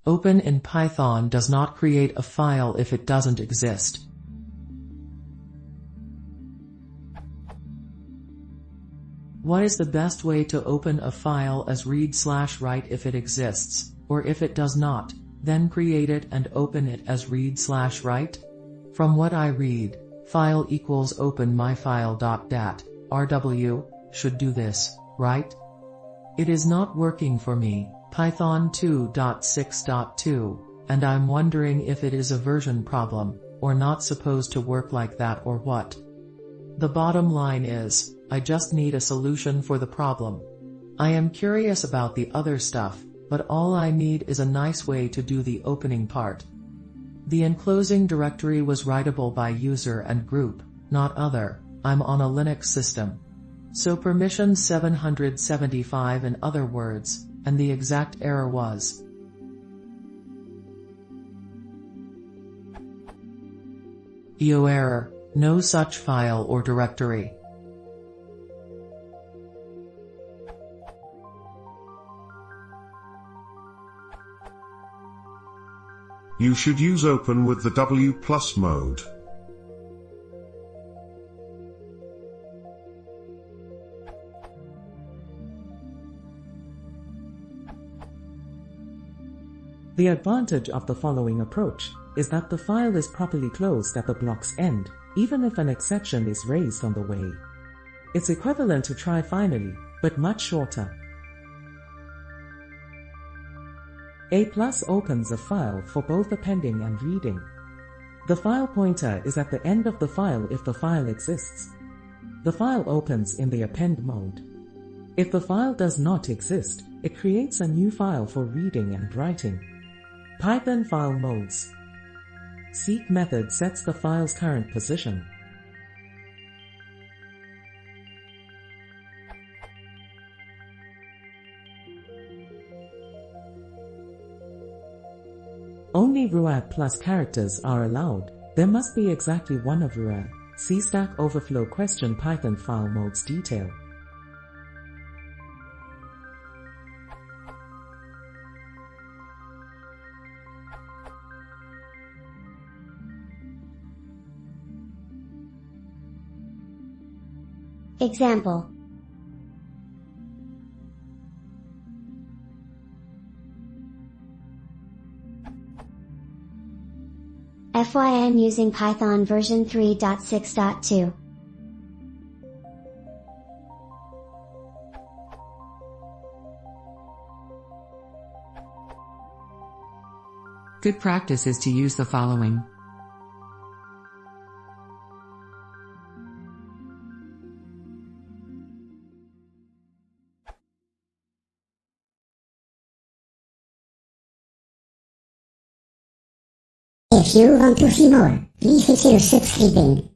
Open in Python does not create a file if it doesn't exist. What is the best way to open a file as read/write if it exists, or if it does not, then create it and open it as read/write? From what I read, file equals open myfile.dat, rw, should do this, right? It is not working for me, Python 2.6.2, and I'm wondering if it is a version problem, or not supposed to work like that or what. The bottom line is, I just need a solution for the problem. I am curious about the other stuff, but all I need is a nice way to do the opening part. The enclosing directory was writable by user and group, not other. I'm on a Linux system. So permission 775 in other words, and the exact error was EO error, no such file or directory. You should use open with the W+ mode. The advantage of the following approach is that the file is properly closed at the block's end, even if an exception is raised on the way. It's equivalent to try finally, but much shorter. A+ opens a file for both appending and reading. The file pointer is at the end of the file if the file exists. The file opens in the append mode. If the file does not exist, it creates a new file for reading and writing. Python file modes. Seek method sets the file's current position. Only ruad plus characters are allowed. There must be exactly one of ruad. See Stack Overflow question Python file modes detail. Example. FYI, I'm using Python version 3.6.2. Good practice is to use the following. If you want to see more, please consider subscribing.